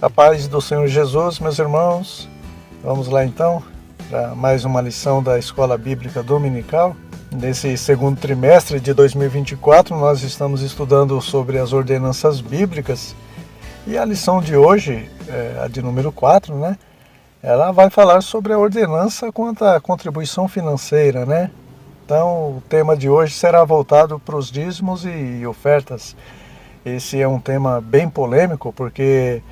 A paz do Senhor Jesus, meus irmãos. Vamos lá então para mais uma lição da Escola Bíblica Dominical. Nesse segundo trimestre de 2024, nós estamos estudando sobre as ordenanças bíblicas. E a lição de hoje, a de número 4, né? Ela vai falar sobre a ordenança quanto à contribuição financeira, né? Então, o tema de hoje será voltado para os dízimos e ofertas. Esse é um tema bem polêmico, porque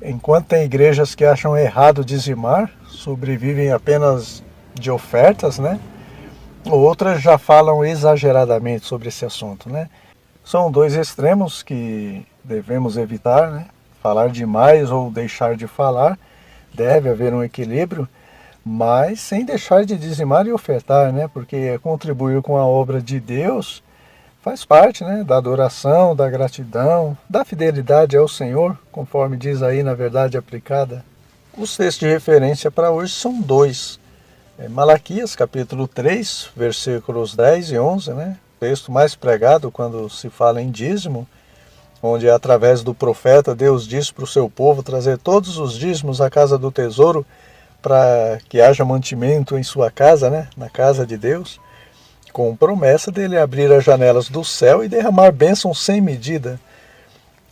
enquanto tem igrejas que acham errado dizimar, sobrevivem apenas de ofertas, né? Outras já falam exageradamente sobre esse assunto, né? São dois extremos que devemos evitar, né? Falar demais ou deixar de falar, deve haver um equilíbrio, mas sem deixar de dizimar e ofertar, né? Porque contribuir com a obra de Deus faz parte, né, da adoração, da gratidão, da fidelidade ao Senhor, conforme diz aí na verdade aplicada. Os textos de referência para hoje são dois. Malaquias, capítulo 3, versículos 10 e 11, né? O texto mais pregado quando se fala em dízimo, onde através do profeta Deus diz para o seu povo trazer todos os dízimos à casa do tesouro para que haja mantimento em sua casa, né, na casa de Deus, com promessa dele abrir as janelas do céu e derramar bênçãos sem medida.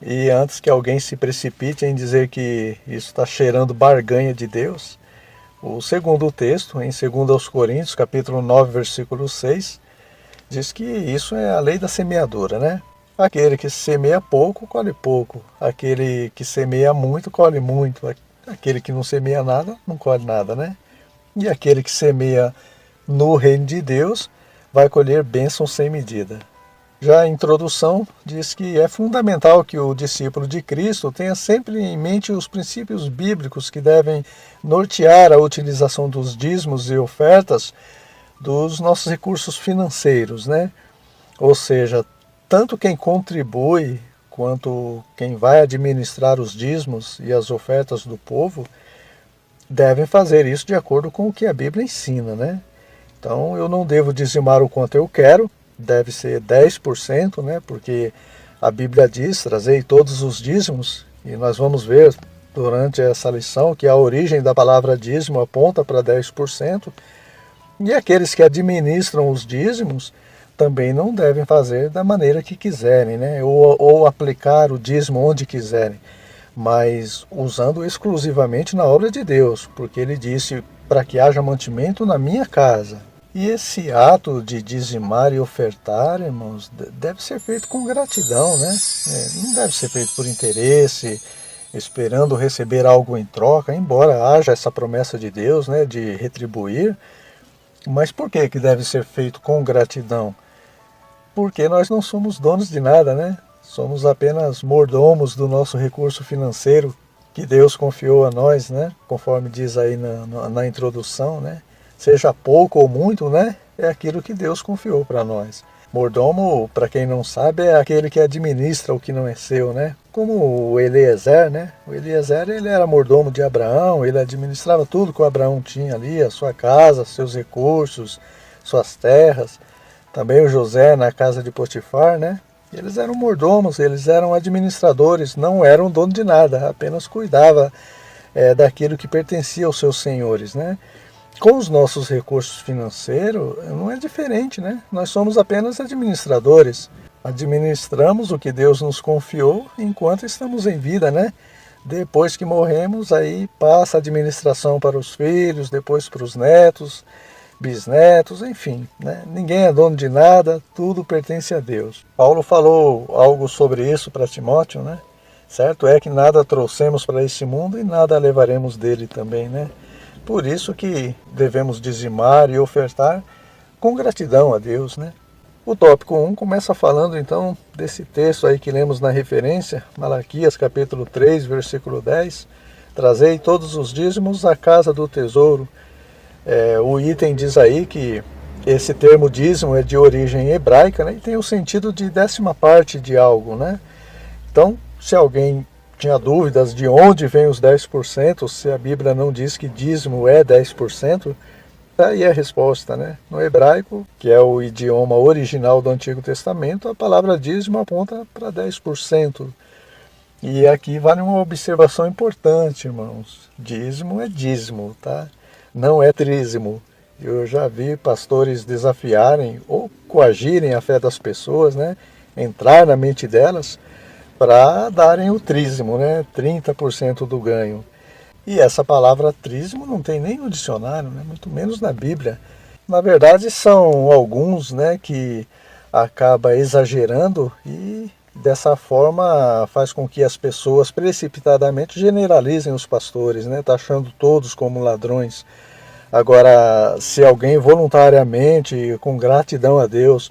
E antes que alguém se precipite em dizer que isso está cheirando barganha de Deus, o segundo texto, em 2 Coríntios, capítulo 9, versículo 6, diz que isso é a lei da semeadura, né? Aquele que semeia pouco, colhe pouco. Aquele que semeia muito, colhe muito. Aquele que não semeia nada, não colhe nada, né? E aquele que semeia no reino de Deus vai colher bênçãos sem medida. Já a introdução diz que é fundamental que o discípulo de Cristo tenha sempre em mente os princípios bíblicos que devem nortear a utilização dos dízimos e ofertas dos nossos recursos financeiros, né? Ou seja, tanto quem contribui quanto quem vai administrar os dízimos e as ofertas do povo devem fazer isso de acordo com o que a Bíblia ensina, né? Então eu não devo dizimar o quanto eu quero, deve ser 10%, né? Porque a Bíblia diz, trazei todos os dízimos, e nós vamos ver durante essa lição que a origem da palavra dízimo aponta para 10%, e aqueles que administram os dízimos também não devem fazer da maneira que quiserem, né? Ou aplicar o dízimo onde quiserem, mas usando exclusivamente na obra de Deus, porque ele disse para que haja mantimento na minha casa. E esse ato de dizimar e ofertar, irmãos, deve ser feito com gratidão, né? Não deve ser feito por interesse, esperando receber algo em troca, embora haja essa promessa de Deus, né, de retribuir. Mas por que deve ser feito com gratidão? Porque nós não somos donos de nada, né? Somos apenas mordomos do nosso recurso financeiro que Deus confiou a nós, né? Conforme diz aí na introdução, né? Seja pouco ou muito, né? É aquilo que Deus confiou para nós. Mordomo, para quem não sabe, é aquele que administra o que não é seu, né? Como o Eliezer, né? O Eliezer, ele era mordomo de Abraão, ele administrava tudo que o Abraão tinha ali, a sua casa, seus recursos, suas terras. Também o José na casa de Potifar, né? Eles eram mordomos, eles eram administradores, não eram dono de nada, apenas cuidava daquilo que pertencia aos seus senhores, né? Com os nossos recursos financeiros não é diferente, né? Nós somos apenas administradores. Administramos o que Deus nos confiou enquanto estamos em vida, né? Depois que morremos, aí passa a administração para os filhos, depois para os netos, bisnetos, enfim, né? Ninguém é dono de nada, tudo pertence a Deus. Paulo falou algo sobre isso para Timóteo, né? Certo é que nada trouxemos para esse mundo e nada levaremos dele também, né? Por isso que devemos dizimar e ofertar com gratidão a Deus, né? O tópico 1 começa falando então desse texto aí que lemos na referência, Malaquias capítulo 3, versículo 10. Trazei todos os dízimos à casa do tesouro. O item diz aí que esse termo dízimo é de origem hebraica, né? E tem o sentido de 10ª parte de algo, né? Então, se alguém tinha dúvidas de onde vem os 10%, se a Bíblia não diz que dízimo é 10%, tá aí a resposta, né? No hebraico, que é o idioma original do Antigo Testamento, a palavra dízimo aponta para 10%. E aqui vale uma observação importante, irmãos. Dízimo é dízimo, tá? Não é trízimo. Eu já vi pastores desafiarem ou coagirem a fé das pessoas, né? Entrar na mente delas para darem o trízimo, né? 30% do ganho. E essa palavra trízimo não tem nem no dicionário, né? Muito menos na Bíblia. Na verdade, são alguns, né, que acaba exagerando e dessa forma faz com que as pessoas precipitadamente generalizem os pastores, né, taxando todos como ladrões. Agora, se alguém voluntariamente, com gratidão a Deus,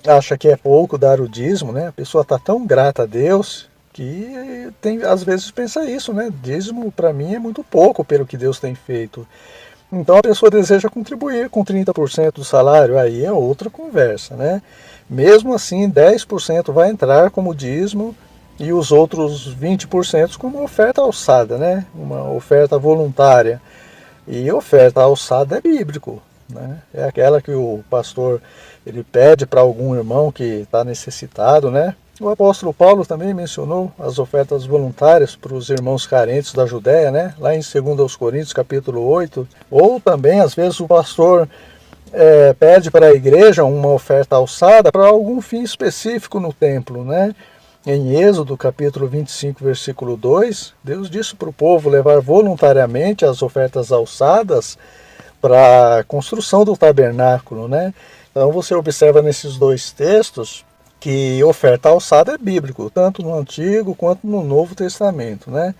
acha que é pouco dar o dízimo, né, a pessoa está tão grata a Deus que tem, às vezes pensa isso, né, dízimo para mim é muito pouco pelo que Deus tem feito. Então a pessoa deseja contribuir com 30% do salário, aí é outra conversa, né? Mesmo assim, 10% vai entrar como dízimo e os outros 20% como oferta alçada, né? Uma oferta voluntária. E oferta alçada é bíblico, né? É aquela que o pastor ele pede para algum irmão que está necessitado, né? O apóstolo Paulo também mencionou as ofertas voluntárias para os irmãos carentes da Judéia, né? Lá em 2 Coríntios capítulo 8. Ou também, às vezes, o pastor pede para a igreja uma oferta alçada para algum fim específico no templo, né? Em Êxodo capítulo 25, versículo 2, Deus disse para o povo levar voluntariamente as ofertas alçadas para a construção do tabernáculo, né? Então você observa nesses dois textos que oferta alçada é bíblico, tanto no Antigo quanto no Novo Testamento, né?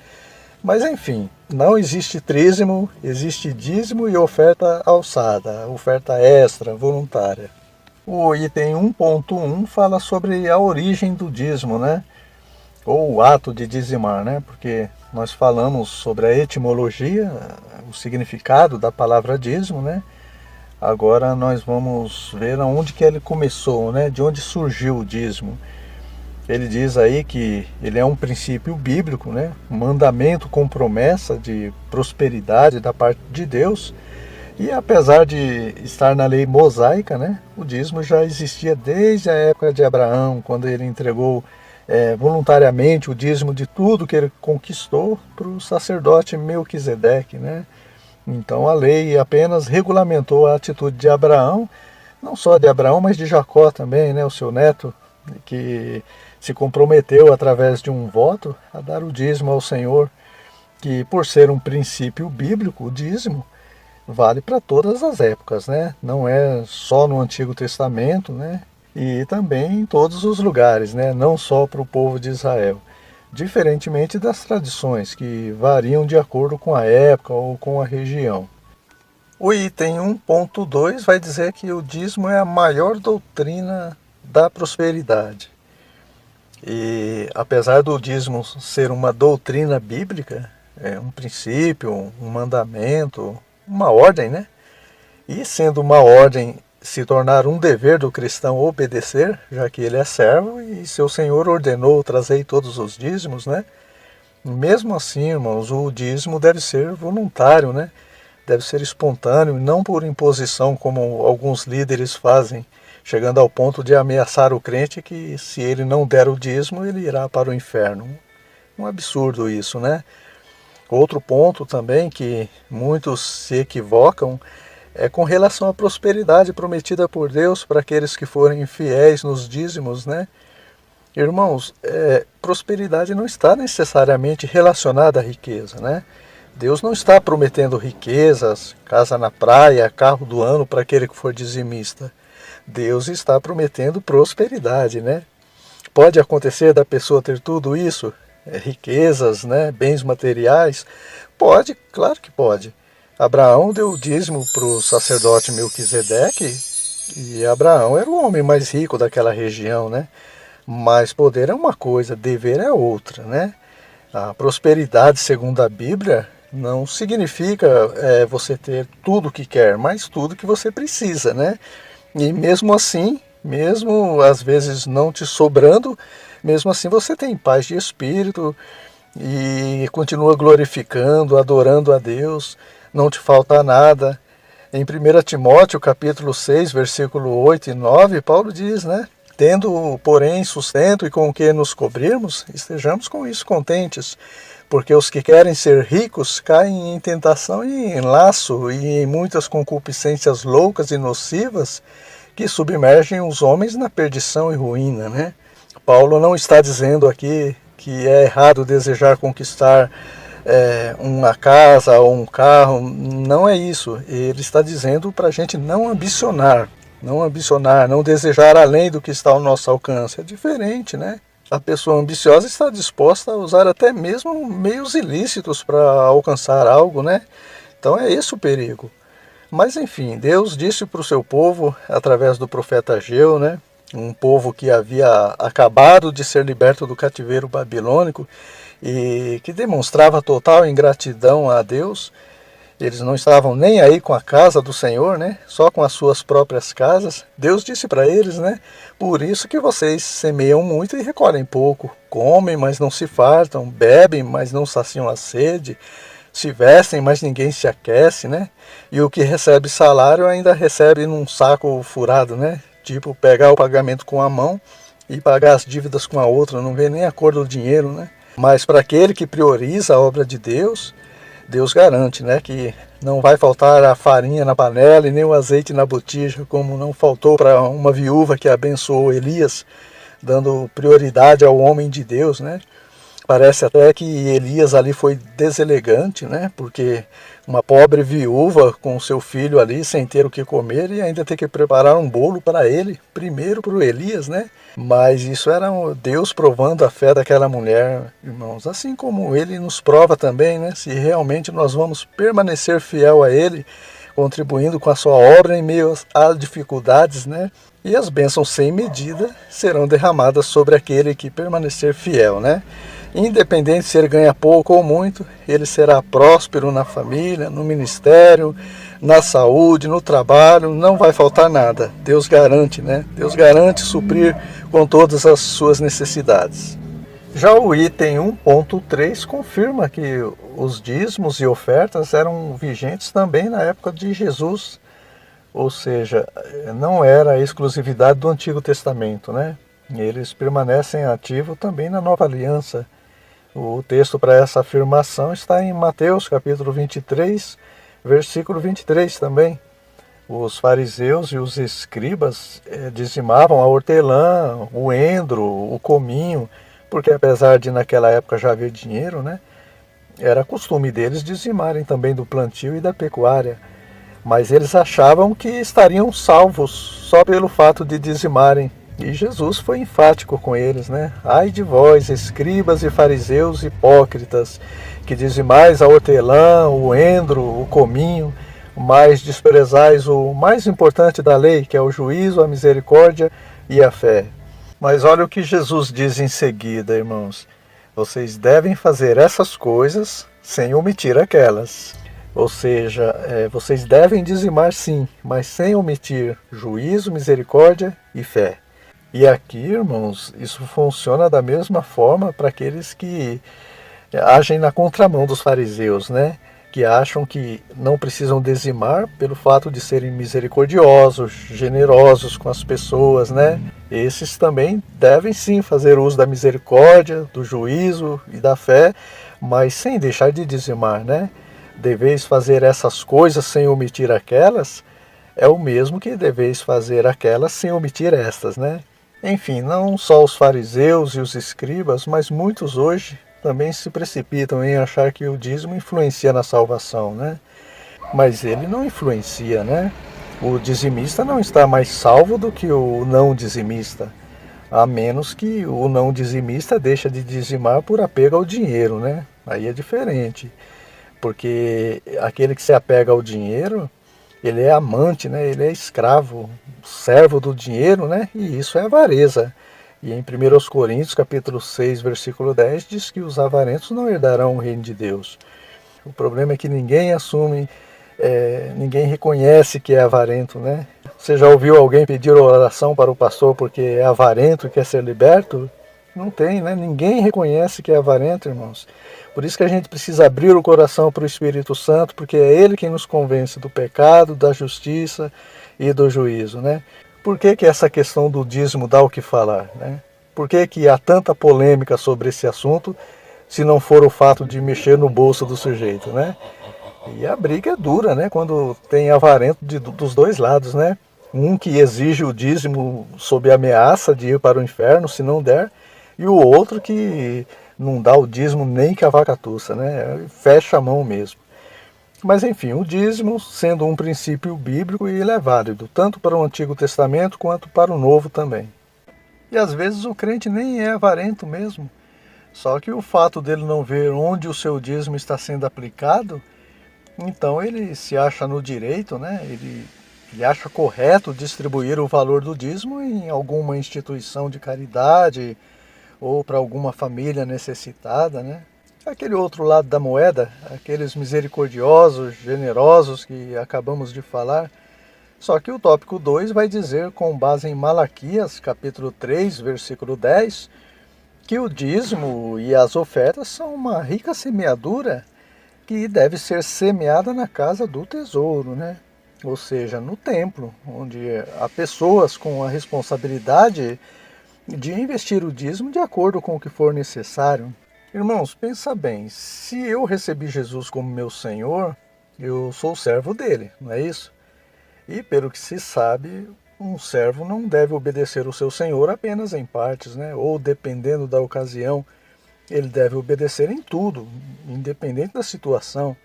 Mas enfim, não existe trízimo, existe dízimo e oferta alçada, oferta extra, voluntária. O item 1.1 fala sobre a origem do dízimo, né? Ou o ato de dizimar, né? Porque nós falamos sobre a etimologia, o significado da palavra dízimo, né? Agora nós vamos ver aonde que ele começou, né? De onde surgiu o dízimo. Ele diz aí que ele é um princípio bíblico, né? Um mandamento com promessa de prosperidade da parte de Deus. E apesar de estar na lei mosaica, né? O dízimo já existia desde a época de Abraão, quando ele entregou voluntariamente o dízimo de tudo que ele conquistou para o sacerdote Melquisedeque, né? Então a lei apenas regulamentou a atitude de Abraão, não só de Abraão, mas de Jacó também, né, o seu neto, que se comprometeu através de um voto a dar o dízimo ao Senhor, que por ser um princípio bíblico, o dízimo vale para todas as épocas, né? Não é só no Antigo Testamento, né? E também em todos os lugares, né? Não só para o povo de Israel. Diferentemente das tradições, que variam de acordo com a época ou com a região. O item 1.2 vai dizer que o dízimo é a maior doutrina da prosperidade. E apesar do dízimo ser uma doutrina bíblica, é um princípio, um mandamento, uma ordem, né? E sendo uma ordem, se tornar um dever do cristão obedecer, já que ele é servo e seu Senhor ordenou trazer todos os dízimos, né? Mesmo assim, irmãos, o dízimo deve ser voluntário, né? Deve ser espontâneo, não por imposição, como alguns líderes fazem, chegando ao ponto de ameaçar o crente que se ele não der o dízimo, ele irá para o inferno. Um absurdo isso, né? Outro ponto também que muitos se equivocam é com relação à prosperidade prometida por Deus para aqueles que forem fiéis nos dízimos, né? Irmãos, prosperidade não está necessariamente relacionada à riqueza, né? Deus não está prometendo riquezas, casa na praia, carro do ano para aquele que for dizimista. Deus está prometendo prosperidade, né? Pode acontecer da pessoa ter tudo isso, riquezas, né, bens materiais? Pode, claro que pode. Abraão deu o dízimo para o sacerdote Melquisedeque e Abraão era o homem mais rico daquela região, né? Mas poder é uma coisa, dever é outra, né? A prosperidade, segundo a Bíblia, não significa você ter tudo o que quer, mas tudo que você precisa, né? E mesmo assim, mesmo às vezes não te sobrando, mesmo assim você tem paz de espírito e continua glorificando, adorando a Deus, não te falta nada. Em 1 Timóteo capítulo 6, versículo 8 e 9, Paulo diz, né? tendo, porém, sustento e com o que nos cobrirmos, estejamos com isso contentes, porque os que querem ser ricos caem em tentação e em laço e em muitas concupiscências loucas e nocivas que submergem os homens na perdição e ruína, né? Paulo não está dizendo aqui que é errado desejar conquistar uma casa ou um carro, não é isso. Ele está dizendo para a gente não ambicionar, não desejar além do que está ao nosso alcance. É diferente, né? A pessoa ambiciosa está disposta a usar até mesmo meios ilícitos para alcançar algo, né? Então é esse o perigo. Mas enfim, Deus disse para o seu povo, através do profeta Ageu, né? Um povo que havia acabado de ser liberto do cativeiro babilônico e que demonstrava total ingratidão a Deus. Eles não estavam nem aí com a casa do Senhor, né? Só com as suas próprias casas. Deus disse para eles, né? Por isso que vocês semeiam muito e recolhem pouco. Comem, mas não se fartam. Bebem, mas não saciam a sede. Se vestem, mas ninguém se aquece, né? E o que recebe salário ainda recebe num saco furado, né? Tipo, pegar o pagamento com a mão e pagar as dívidas com a outra. Não vê nem a cor do dinheiro, né? Mas para aquele que prioriza a obra de Deus, Deus garante, né, que não vai faltar a farinha na panela e nem o azeite na botija, como não faltou para uma viúva que abençoou Elias, dando prioridade ao homem de Deus, né? Parece até que Elias ali foi deselegante, né? Porque uma pobre viúva com seu filho ali sem ter o que comer e ainda ter que preparar um bolo para ele, primeiro para o Elias, né? Mas isso era Deus provando a fé daquela mulher, irmãos. Assim como Ele nos prova também, né? Se realmente nós vamos permanecer fiel a Ele, contribuindo com a sua obra em meio às dificuldades, né? E as bênçãos sem medida serão derramadas sobre aquele que permanecer fiel, né? Independente se ele ganha pouco ou muito, ele será próspero na família, no ministério, na saúde, no trabalho, não vai faltar nada. Deus garante, né? Deus garante suprir com todas as suas necessidades. Já o item 1.3 confirma que os dízimos e ofertas eram vigentes também na época de Jesus, ou seja, não era a exclusividade do Antigo Testamento, né? Eles permanecem ativos também na Nova Aliança. O texto para essa afirmação está em Mateus capítulo 23, versículo 23 também. Os fariseus e os escribas dizimavam a hortelã, o endro, o cominho, porque apesar de naquela época já haver dinheiro, né, era costume deles dizimarem também do plantio e da pecuária. Mas eles achavam que estariam salvos só pelo fato de dizimarem. E Jesus foi enfático com eles, né? Ai de vós, escribas e fariseus hipócritas, que dizimais a hortelã, o endro, o cominho, mas desprezais o mais importante da lei, que é o juízo, a misericórdia e a fé. Mas olha o que Jesus diz em seguida, irmãos. Vocês devem fazer essas coisas sem omitir aquelas. Ou seja, vocês devem dizimar sim, mas sem omitir juízo, misericórdia e fé. E aqui, irmãos, isso funciona da mesma forma para aqueles que agem na contramão dos fariseus, né? Que acham que não precisam dizimar pelo fato de serem misericordiosos, generosos com as pessoas, né? Esses também devem sim fazer uso da misericórdia, do juízo e da fé, mas sem deixar de dizimar, né? Deveis fazer essas coisas sem omitir aquelas, é o mesmo que deveis fazer aquelas sem omitir estas, né? Enfim, não só os fariseus e os escribas, mas muitos hoje também se precipitam em achar que o dízimo influencia na salvação, né? Mas ele não influencia, né? O dizimista não está mais salvo do que o não dizimista, a menos que o não dizimista deixe de dizimar por apego ao dinheiro, né? Aí é diferente, porque aquele que se apega ao dinheiro, ele é amante, né? Ele é escravo, servo do dinheiro, né? E isso é avareza. E em 1 Coríntios, capítulo 6, versículo 10, diz que os avarentos não herdarão o reino de Deus. O problema é que ninguém assume, ninguém reconhece que é avarento, né? Você já ouviu alguém pedir oração para o pastor porque é avarento e quer ser liberto? Não tem, né? Ninguém reconhece que é avarento, irmãos. Por isso que a gente precisa abrir o coração para o Espírito Santo, porque é Ele quem nos convence do pecado, da justiça e do juízo, né? Por que essa questão do dízimo dá o que falar, né? Por que há tanta polêmica sobre esse assunto, se não for o fato de mexer no bolso do sujeito, né? E a briga é dura, né? Quando tem avarento dos dois lados, né? Um que exige o dízimo sob ameaça de ir para o inferno se não der, e o outro que não dá o dízimo nem que a vaca tussa, né? Fecha a mão mesmo. Mas enfim, o dízimo sendo um princípio bíblico e ele é válido, tanto para o Antigo Testamento quanto para o Novo também. E às vezes o crente nem é avarento mesmo, só que o fato dele não ver onde o seu dízimo está sendo aplicado, então ele se acha no direito, né? Ele acha correto distribuir o valor do dízimo em alguma instituição de caridade ou para alguma família necessitada, né? Aquele outro lado da moeda, aqueles misericordiosos, generosos que acabamos de falar. Só que o tópico 2 vai dizer, com base em Malaquias, capítulo 3, versículo 10, que o dízimo e as ofertas são uma rica semeadura que deve ser semeada na casa do tesouro, né? Ou seja, no templo, onde há pessoas com a responsabilidade de investir o dízimo de acordo com o que for necessário. Irmãos, pensa bem, se eu recebi Jesus como meu Senhor, eu sou servo dele, não é isso? E pelo que se sabe, um servo não deve obedecer o seu senhor apenas em partes, né? Ou dependendo da ocasião, ele deve obedecer em tudo, independente da situação.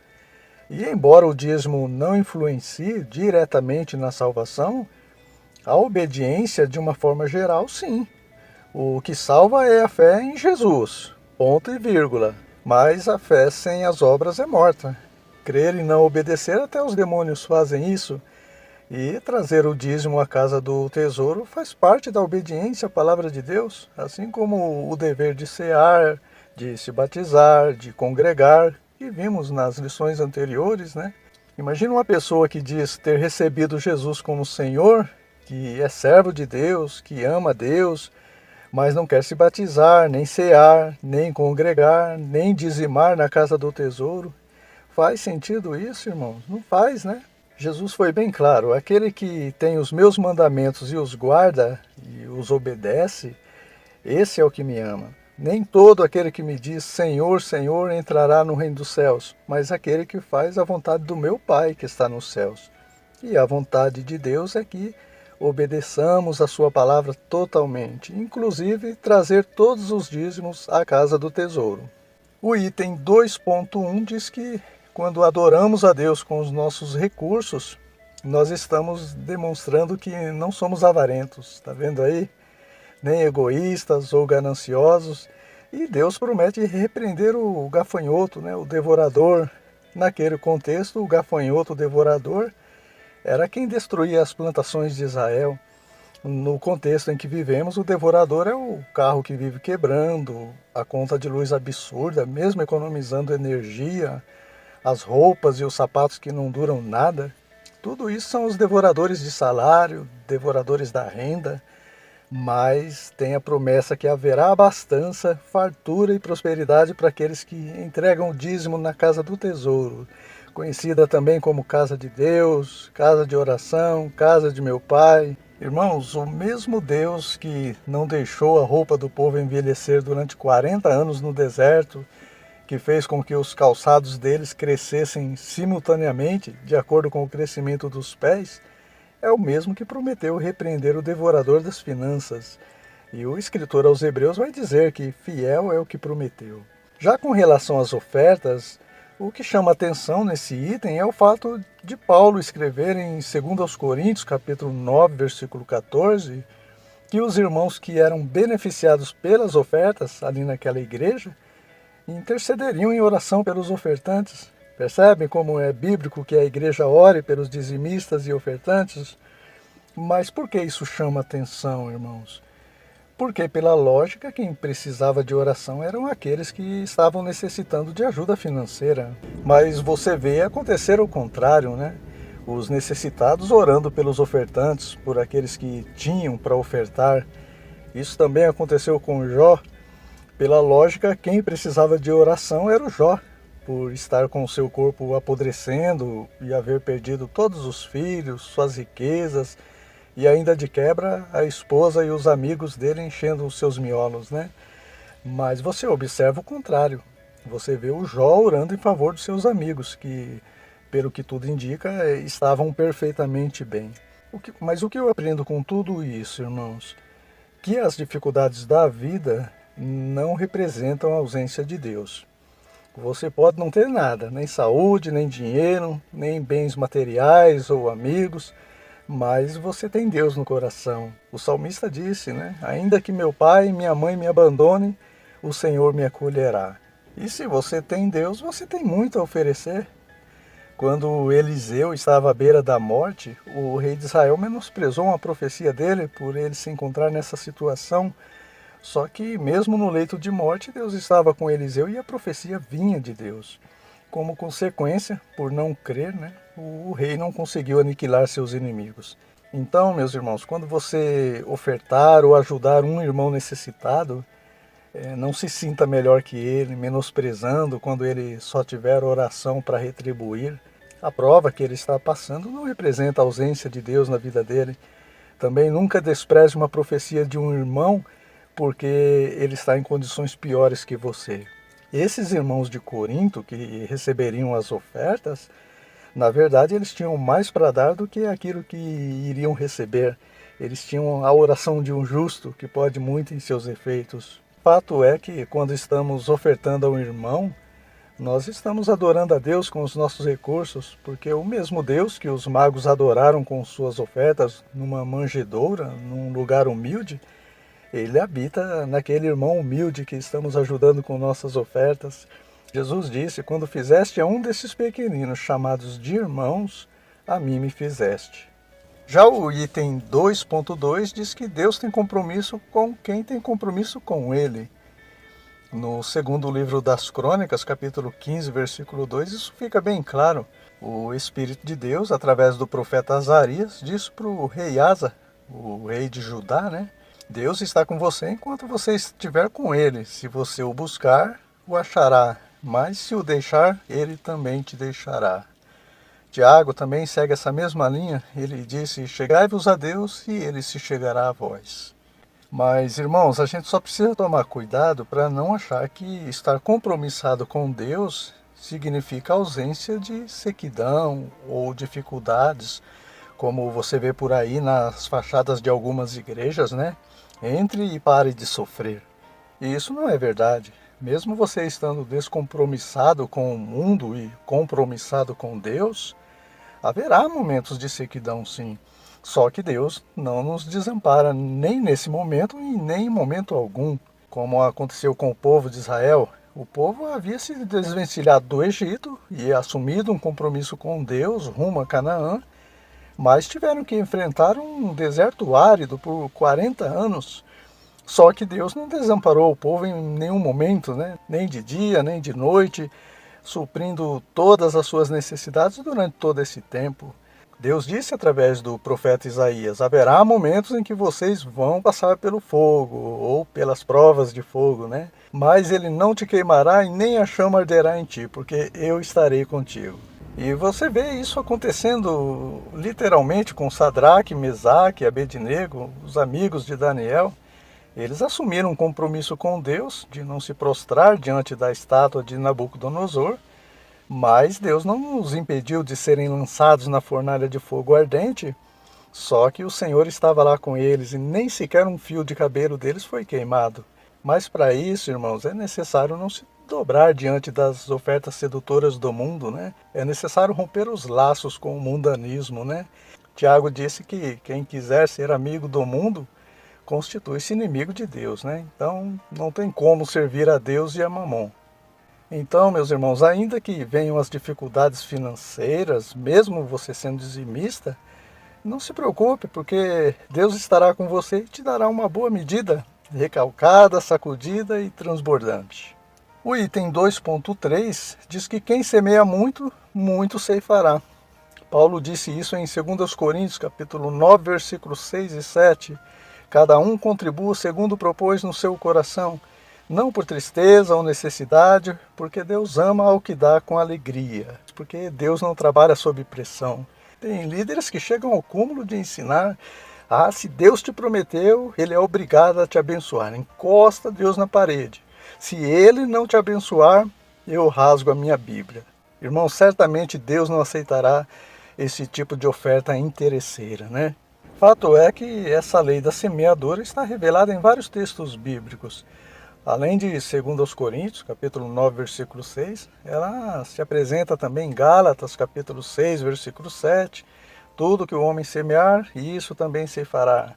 E embora o dízimo não influencie diretamente na salvação, a obediência de uma forma geral, sim. O que salva é a fé em Jesus, ponto e vírgula. Mas a fé sem as obras é morta. Crer e não obedecer, até os demônios fazem isso. E trazer o dízimo à casa do tesouro faz parte da obediência à palavra de Deus, assim como o dever de cear, de se batizar, de congregar, que vimos nas lições anteriores, né? Imagina uma pessoa que diz ter recebido Jesus como Senhor, que é servo de Deus, que ama Deus, mas não quer se batizar, nem cear, nem congregar, nem dizimar na casa do tesouro. Faz sentido isso, irmãos? Não faz, né? Jesus foi bem claro, aquele que tem os meus mandamentos e os guarda e os obedece, esse é o que me ama. Nem todo aquele que me diz Senhor, Senhor entrará no reino dos céus, mas aquele que faz a vontade do meu Pai que está nos céus. E a vontade de Deus é que obedeçamos a sua palavra totalmente, inclusive trazer todos os dízimos à casa do tesouro. O item 2.1 diz que quando adoramos a Deus com os nossos recursos, nós estamos demonstrando que não somos avarentos, está vendo aí? Nem egoístas ou gananciosos. E Deus promete repreender o gafanhoto, né? O devorador. Naquele contexto, o gafanhoto devorador era quem destruía as plantações de Israel. No contexto em que vivemos, o devorador é o carro que vive quebrando, a conta de luz absurda, mesmo economizando energia, as roupas e os sapatos que não duram nada. Tudo isso são os devoradores de salário, devoradores da renda, mas tem a promessa que haverá abastança, fartura e prosperidade para aqueles que entregam o dízimo na casa do tesouro, conhecida também como casa de Deus, casa de oração, casa de meu Pai. Irmãos, o mesmo Deus que não deixou a roupa do povo envelhecer durante 40 anos no deserto, que fez com que os calçados deles crescessem simultaneamente, de acordo com o crescimento dos pés, é o mesmo que prometeu repreender o devorador das finanças. E o escritor aos Hebreus vai dizer que fiel é o que prometeu. Já com relação às ofertas, o que chama atenção nesse item é o fato de Paulo escrever em 2 Coríntios, capítulo 9, versículo 14, que os irmãos que eram beneficiados pelas ofertas ali naquela igreja intercederiam em oração pelos ofertantes. Percebem como é bíblico que a igreja ore pelos dizimistas e ofertantes? Mas por que isso chama atenção, irmãos? Porque, pela lógica, quem precisava de oração eram aqueles que estavam necessitando de ajuda financeira. Mas você vê acontecer o contrário, né? Os necessitados orando pelos ofertantes, por aqueles que tinham para ofertar. Isso também aconteceu com Jó. Pela lógica, quem precisava de oração era o Jó, por estar com o seu corpo apodrecendo e haver perdido todos os filhos, suas riquezas, E ainda de quebra, a esposa e os amigos dele enchendo os seus miolos, né? Mas você observa o contrário. Você vê o Jó orando em favor dos seus amigos, que, pelo que tudo indica, estavam perfeitamente bem. Mas o que eu aprendo com tudo isso, irmãos? Que as dificuldades da vida não representam a ausência de Deus. Você pode não ter nada, nem saúde, nem dinheiro, nem bens materiais ou amigos, mas você tem Deus no coração. O salmista disse, né? Ainda que meu pai e minha mãe me abandonem, o Senhor me acolherá. E se você tem Deus, você tem muito a oferecer. Quando Eliseu estava à beira da morte, o rei de Israel menosprezou uma profecia dele por ele se encontrar nessa situação. Só que mesmo no leito de morte, Deus estava com Eliseu e a profecia vinha de Deus. Como consequência, por não crer, né, o rei não conseguiu aniquilar seus inimigos. Então, meus irmãos, quando você ofertar ou ajudar um irmão necessitado, não se sinta melhor que ele, menosprezando quando ele só tiver oração para retribuir. A prova que ele está passando não representa a ausência de Deus na vida dele. Também nunca despreze uma profecia de um irmão porque ele está em condições piores que você. Esses irmãos de Corinto que receberiam as ofertas, na verdade eles tinham mais para dar do que aquilo que iriam receber. Eles tinham a oração de um justo que pode muito em seus efeitos. Fato é que quando estamos ofertando ao irmão, nós estamos adorando a Deus com os nossos recursos, porque o mesmo Deus que os magos adoraram com suas ofertas numa manjedoura, num lugar humilde, ele habita naquele irmão humilde que estamos ajudando com nossas ofertas. Jesus disse, quando fizeste a um desses pequeninos chamados de irmãos, a mim me fizeste. Já o item 2.2 diz que Deus tem compromisso com quem tem compromisso com ele. No segundo livro das Crônicas, capítulo 15, versículo 2, isso fica bem claro. O Espírito de Deus, através do profeta Azarias, disse para o rei Asa, o rei de Judá, né? Deus está com você enquanto você estiver com ele. Se você o buscar, o achará, mas se o deixar, ele também te deixará. Tiago também segue essa mesma linha. Ele disse, chegai-vos a Deus e ele se chegará a vós. Mas, irmãos, a gente só precisa tomar cuidado para não achar que estar compromissado com Deus significa ausência de sequidão ou dificuldades, como você vê por aí nas fachadas de algumas igrejas, né? Entre e pare de sofrer. E isso não é verdade. Mesmo você estando descompromissado com o mundo e compromissado com Deus, haverá momentos de sequidão, sim. Só que Deus não nos desampara nem nesse momento e nem em momento algum. Como aconteceu com o povo de Israel, o povo havia se desvencilhado do Egito e assumido um compromisso com Deus rumo a Canaã, mas tiveram que enfrentar um deserto árido por 40 anos. Só que Deus não desamparou o povo em nenhum momento, né? Nem de dia, nem de noite, suprindo todas as suas necessidades durante todo esse tempo. Deus disse através do profeta Isaías, haverá momentos em que vocês vão passar pelo fogo ou pelas provas de fogo, né? Mas ele não te queimará e nem a chama arderá em ti, porque eu estarei contigo. E você vê isso acontecendo literalmente com Sadraque, Mesaque e Abednego, os amigos de Daniel. Eles assumiram um compromisso com Deus de não se prostrar diante da estátua de Nabucodonosor, mas Deus não os impediu de serem lançados na fornalha de fogo ardente, só que o Senhor estava lá com eles e nem sequer um fio de cabelo deles foi queimado. Mas para isso, irmãos, é necessário não se dobrar diante das ofertas sedutoras do mundo, né? É necessário romper os laços com o mundanismo, né? Tiago disse que quem quiser ser amigo do mundo constitui-se inimigo de Deus, né? Então não tem como servir a Deus e a Mamon. Então, meus irmãos, ainda que venham as dificuldades financeiras, mesmo você sendo dizimista, não se preocupe, porque Deus estará com você e te dará uma boa medida, recalcada, sacudida e transbordante. O item 2.3 diz que quem semeia muito, muito ceifará. Paulo disse isso em 2 Coríntios, capítulo 9, versículos 6 e 7. Cada um contribua segundo propôs no seu coração, não por tristeza ou necessidade, porque Deus ama ao que dá com alegria, porque Deus não trabalha sob pressão. Tem líderes que chegam ao cúmulo de ensinar Ah, se Deus te prometeu, Ele é obrigado a te abençoar. Encosta Deus na parede. Se Ele não te abençoar, eu rasgo a minha Bíblia. Irmão, certamente Deus não aceitará esse tipo de oferta interesseira, né? Fato é que essa lei da semeadura está revelada em vários textos bíblicos. Além de 2 Coríntios, capítulo 9, versículo 6, ela se apresenta também em Gálatas, capítulo 6, versículo 7. Tudo que o homem semear, isso também se fará.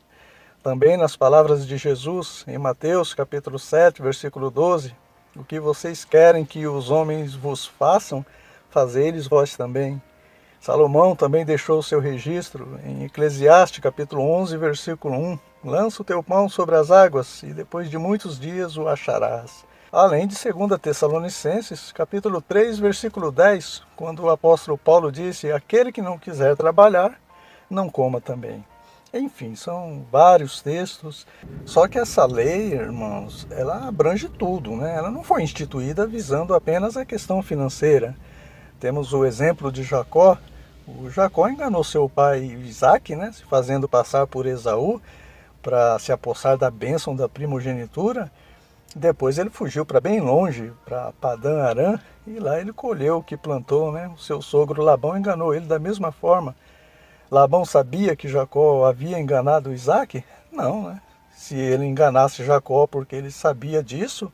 Também nas palavras de Jesus, em Mateus, capítulo 7, versículo 12, o que vocês querem que os homens vos façam, fazei-lhes vós também. Salomão também deixou seu registro em Eclesiastes, capítulo 11, versículo 1. Lança o teu pão sobre as águas, e depois de muitos dias o acharás. Além de 2 Tessalonicenses, capítulo 3, versículo 10, quando o apóstolo Paulo disse, aquele que não quiser trabalhar, não coma também. Enfim, são vários textos, só que essa lei, irmãos, ela abrange tudo, né? Ela não foi instituída visando apenas a questão financeira. Temos o exemplo de Jacó. O Jacó enganou seu pai Isaque, né, se fazendo passar por Esaú, para se apossar da bênção da primogenitura. Depois ele fugiu para bem longe, para Padã Arã, e lá ele colheu o que plantou, né? O seu sogro Labão enganou ele da mesma forma. Labão sabia que Jacó havia enganado Isaque? Não, né? Se ele enganasse Jacó porque ele sabia disso,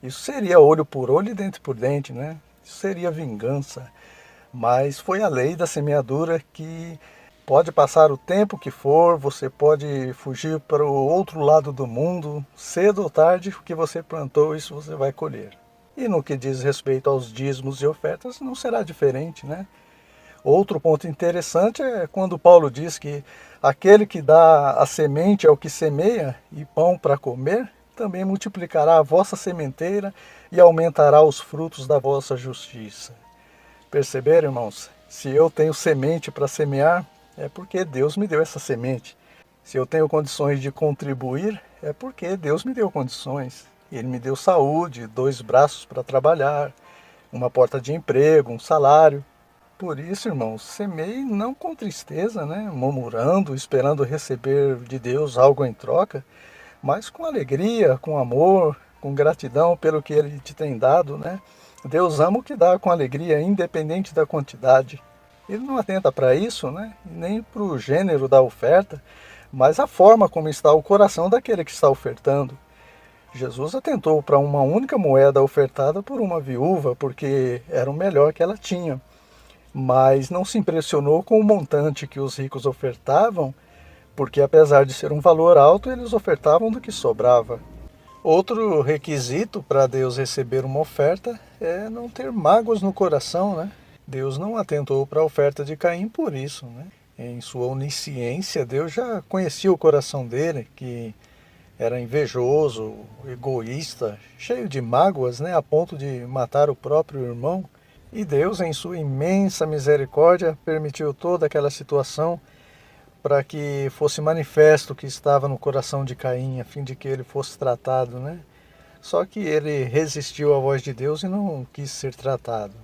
isso seria olho por olho e dente por dente, né? Isso seria vingança. Mas foi a lei da semeadura que pode passar o tempo que for, você pode fugir para o outro lado do mundo, cedo ou tarde, o que você plantou, isso você vai colher. E no que diz respeito aos dízimos e ofertas, não será diferente, né? Outro ponto interessante é quando Paulo diz que aquele que dá a semente ao que semeia e pão para comer, também multiplicará a vossa sementeira e aumentará os frutos da vossa justiça. Perceberam, irmãos? Se eu tenho semente para semear, é porque Deus me deu essa semente. Se eu tenho condições de contribuir, é porque Deus me deu condições. Ele me deu saúde, 2 braços para trabalhar, uma porta de emprego, um salário. Por isso, irmãos, semeie não com tristeza, né? Murmurando, esperando receber de Deus algo em troca, mas com alegria, com amor, com gratidão pelo que Ele te tem dado, né? Deus ama o que dá com alegria, independente da quantidade. Ele não atenta para isso, né? Nem para o gênero da oferta, mas a forma como está o coração daquele que está ofertando. Jesus atentou para uma única moeda ofertada por uma viúva, porque era o melhor que ela tinha. Mas não se impressionou com o montante que os ricos ofertavam, porque apesar de ser um valor alto, eles ofertavam do que sobrava. Outro requisito para Deus receber uma oferta é não ter mágoas no coração, né? Deus não atentou para a oferta de Caim por isso, né? Em sua onisciência, Deus já conhecia o coração dele, que era invejoso, egoísta, cheio de mágoas, né? A ponto de matar o próprio irmão. E Deus, em sua imensa misericórdia, permitiu toda aquela situação para que fosse manifesto o que estava no coração de Caim, a fim de que ele fosse tratado, né? Só que ele resistiu à voz de Deus e não quis ser tratado.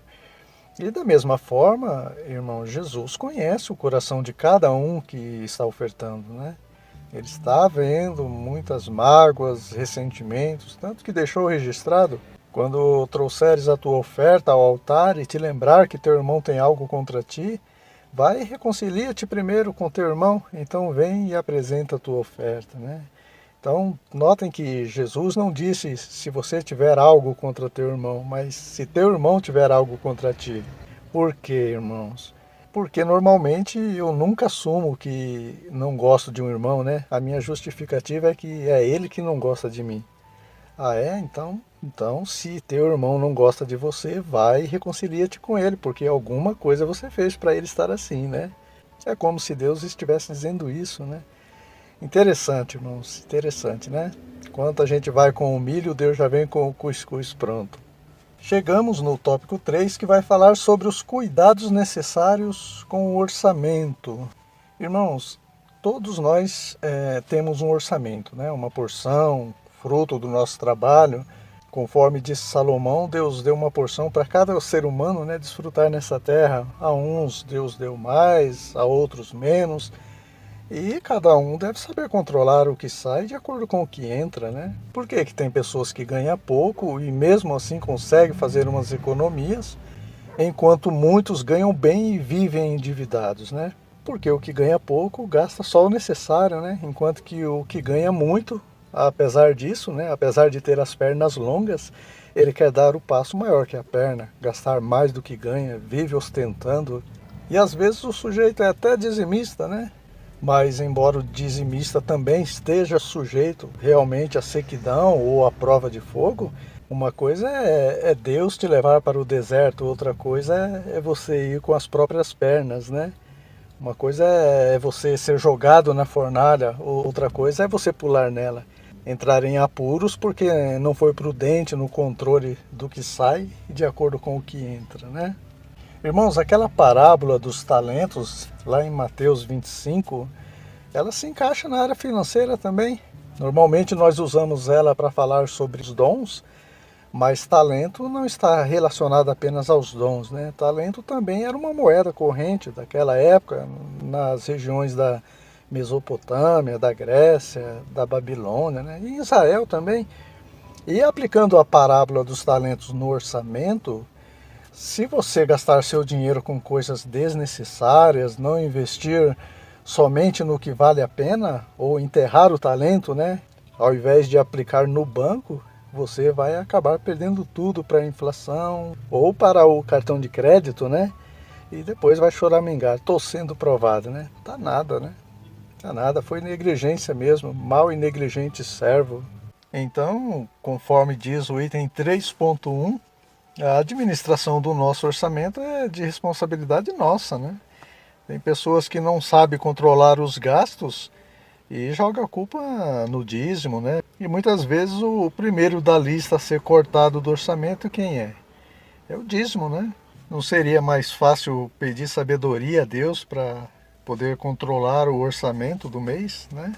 E da mesma forma, irmão, Jesus conhece o coração de cada um que está ofertando, né? Ele está vendo muitas mágoas, ressentimentos, tanto que deixou registrado: quando trouxeres a tua oferta ao altar e te lembrar que teu irmão tem algo contra ti, vai e reconcilia-te primeiro com teu irmão, então vem e apresenta a tua oferta, né? Então, notem que Jesus não disse se você tiver algo contra teu irmão, mas se teu irmão tiver algo contra ti. Por quê, irmãos? Porque normalmente eu nunca assumo que não gosto de um irmão, né? A minha justificativa é que é ele que não gosta de mim. Ah, é? Então, se teu irmão não gosta de você, vai e reconcilia-te com ele, porque alguma coisa você fez para ele estar assim, né? É como se Deus estivesse dizendo isso, né? Interessante, irmãos, interessante, né? Enquanto a gente vai com o milho, Deus já vem com o cuscuz pronto. Chegamos no tópico 3, que vai falar sobre os cuidados necessários com o orçamento. Irmãos, todos nós temos um orçamento, né? Uma porção, fruto do nosso trabalho. Conforme disse Salomão, Deus deu uma porção para cada ser humano, né, desfrutar nessa terra. A uns Deus deu mais, a outros menos. E cada um deve saber controlar o que sai de acordo com o que entra, né? Por que que tem pessoas que ganham pouco e mesmo assim conseguem fazer umas economias, enquanto muitos ganham bem e vivem endividados, né? Porque o que ganha pouco gasta só o necessário, né? Enquanto que o que ganha muito, apesar disso, né? Apesar de ter as pernas longas, ele quer dar o passo maior que a perna, gastar mais do que ganha, vive ostentando. E às vezes o sujeito é até dizimista, né? Mas embora o dizimista também esteja sujeito realmente à sequidão ou à prova de fogo, uma coisa é Deus te levar para o deserto, outra coisa é você ir com as próprias pernas, né? Uma coisa é você ser jogado na fornalha, outra coisa é você pular nela. Entrar em apuros porque não foi prudente no controle do que sai de acordo com o que entra, né? Irmãos, aquela parábola dos talentos, lá em Mateus 25, ela se encaixa na área financeira também. Normalmente nós usamos ela para falar sobre os dons, mas talento não está relacionado apenas aos dons, né? Talento também era uma moeda corrente daquela época, nas regiões da Mesopotâmia, da Grécia, da Babilônia, né? E em Israel também. E aplicando a parábola dos talentos no orçamento, se você gastar seu dinheiro com coisas desnecessárias, não investir somente no que vale a pena, ou enterrar o talento, né? Ao invés de aplicar no banco, você vai acabar perdendo tudo para a inflação ou para o cartão de crédito, né? E depois vai choramingar, tô sendo provado, né? Tá nada, né? Tá nada, foi negligência mesmo, mal e negligente servo. Então, conforme diz o item 3.1, a administração do nosso orçamento é de responsabilidade nossa, né? Tem pessoas que não sabem controlar os gastos e joga a culpa no dízimo, né? E muitas vezes o primeiro da lista a ser cortado do orçamento, quem é? É o dízimo, né? Não seria mais fácil pedir sabedoria a Deus para poder controlar o orçamento do mês, né?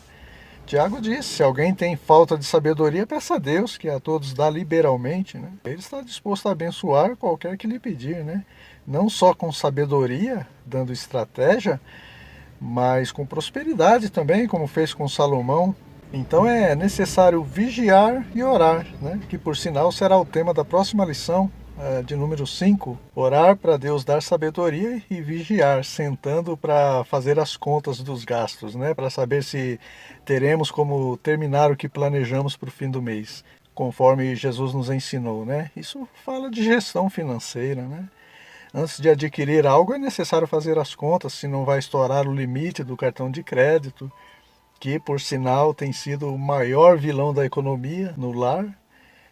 Tiago disse, se alguém tem falta de sabedoria, peça a Deus, que a todos dá liberalmente, né? Ele está disposto a abençoar qualquer que lhe pedir, né? Não só com sabedoria, dando estratégia, mas com prosperidade também, como fez com Salomão. Então é necessário vigiar e orar, né? Que por sinal será o tema da próxima lição, de número 5. Orar para Deus dar sabedoria e vigiar, sentando para fazer as contas dos gastos, né? Para saber se teremos como terminar o que planejamos para o fim do mês, conforme Jesus nos ensinou, né? Isso fala de gestão financeira, né? Antes de adquirir algo é necessário fazer as contas, se não vai estourar o limite do cartão de crédito, que por sinal tem sido o maior vilão da economia no lar.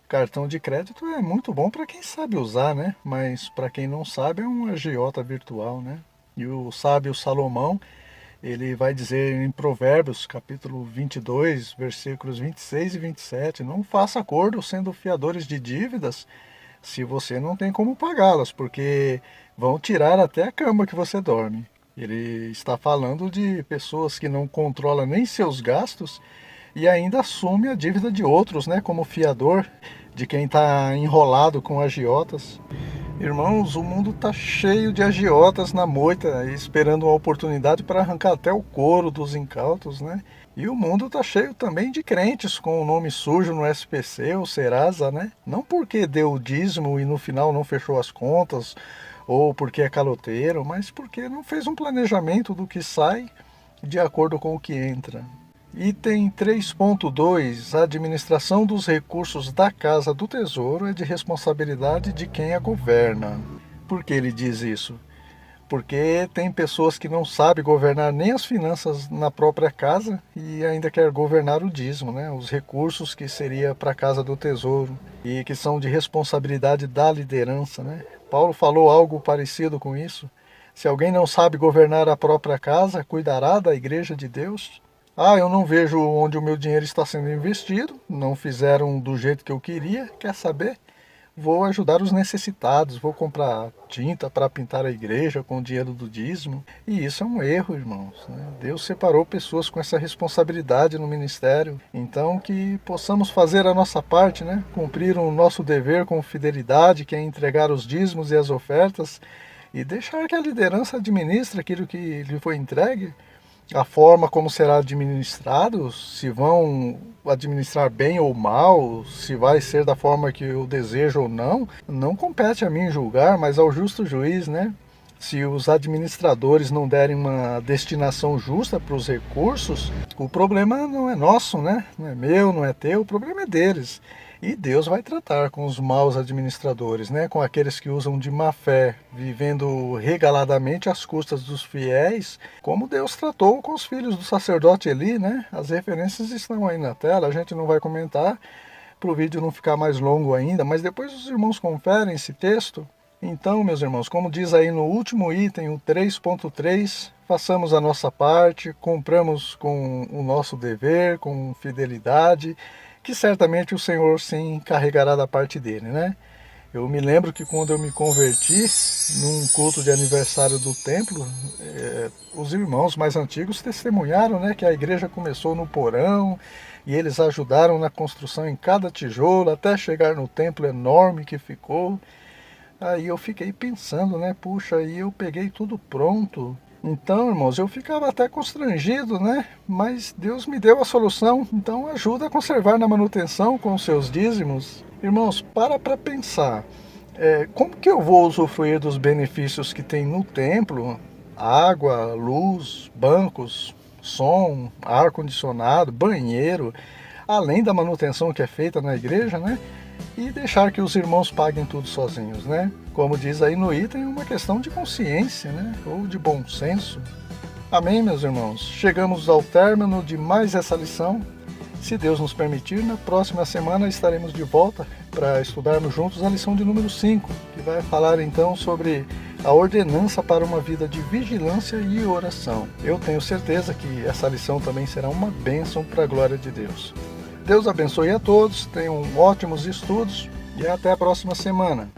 Cartão de crédito é muito bom para quem sabe usar, né? Mas para quem não sabe é um agiota virtual, né? E o sábio Salomão, ele vai dizer em Provérbios, capítulo 22, versículos 26 e 27, não faça acordo sendo fiadores de dívidas se você não tem como pagá-las, porque vão tirar até a cama que você dorme. Ele está falando de pessoas que não controlam nem seus gastos e ainda assume a dívida de outros, né, como fiador de quem está enrolado com agiotas. Irmãos, o mundo está cheio de agiotas na moita, esperando uma oportunidade para arrancar até o couro dos incautos, né? E o mundo está cheio também de crentes com o nome sujo no SPC ou Serasa, né? Não porque deu o dízimo e no final não fechou as contas, ou porque é caloteiro, mas porque não fez um planejamento do que sai de acordo com o que entra. Item 3.2. A administração dos recursos da Casa do Tesouro é de responsabilidade de quem a governa. Por que ele diz isso? Porque tem pessoas que não sabem governar nem as finanças na própria casa e ainda quer governar o dízimo, né? Os recursos que seria para a Casa do Tesouro e que são de responsabilidade da liderança, né? Paulo falou algo parecido com isso. Se alguém não sabe governar a própria casa, cuidará da igreja de Deus? Eu não vejo onde o meu dinheiro está sendo investido, não fizeram do jeito que eu queria, quer saber? Vou ajudar os necessitados, vou comprar tinta para pintar a igreja com o dinheiro do dízimo. E isso é um erro, irmãos, né? Deus separou pessoas com essa responsabilidade no ministério. Então que possamos fazer a nossa parte, né? Cumprir o nosso dever com fidelidade, que é entregar os dízimos e as ofertas, e deixar que a liderança administre aquilo que lhe foi entregue. a forma como será administrado, se vão administrar bem ou mal, se vai ser da forma que eu desejo ou não, não compete a mim julgar, mas ao justo juiz, né? Se os administradores não derem uma destinação justa para os recursos, o problema não é nosso, né? Não é meu, não é teu, o problema é deles. E Deus vai tratar com os maus administradores, né? Com aqueles que usam de má fé, vivendo regaladamente às custas dos fiéis, como Deus tratou com os filhos do sacerdote Eli, né? As referências estão aí na tela, a gente não vai comentar para o vídeo não ficar mais longo ainda, mas depois os irmãos conferem esse texto. Então, meus irmãos, como diz aí no último item, o 3.3, façamos a nossa parte, cumpramos com o nosso dever, com fidelidade, que certamente o Senhor se encarregará da parte dele, né? Eu me lembro que quando eu me converti num culto de aniversário do templo, os irmãos mais antigos testemunharam, né, que a igreja começou no porão e eles ajudaram na construção em cada tijolo até chegar no templo enorme que ficou. Aí eu fiquei pensando, né, puxa, aí eu peguei tudo pronto. Então, irmãos, eu ficava até constrangido, né? Mas Deus me deu a solução, então ajuda a conservar na manutenção com os seus dízimos. Irmãos, para pensar, como que eu vou usufruir dos benefícios que tem no templo? Água, luz, bancos, som, ar-condicionado, banheiro, além da manutenção que é feita na igreja, né? E deixar que os irmãos paguem tudo sozinhos, né? Como diz aí no item, é uma questão de consciência, né? Ou de bom senso. Amém, meus irmãos? Chegamos ao término de mais essa lição. Se Deus nos permitir, na próxima semana estaremos de volta para estudarmos juntos a lição de número 5, que vai falar então sobre a ordenança para uma vida de vigilância e oração. Eu tenho certeza que essa lição também será uma bênção para a glória de Deus. Deus abençoe a todos, tenham ótimos estudos e até a próxima semana.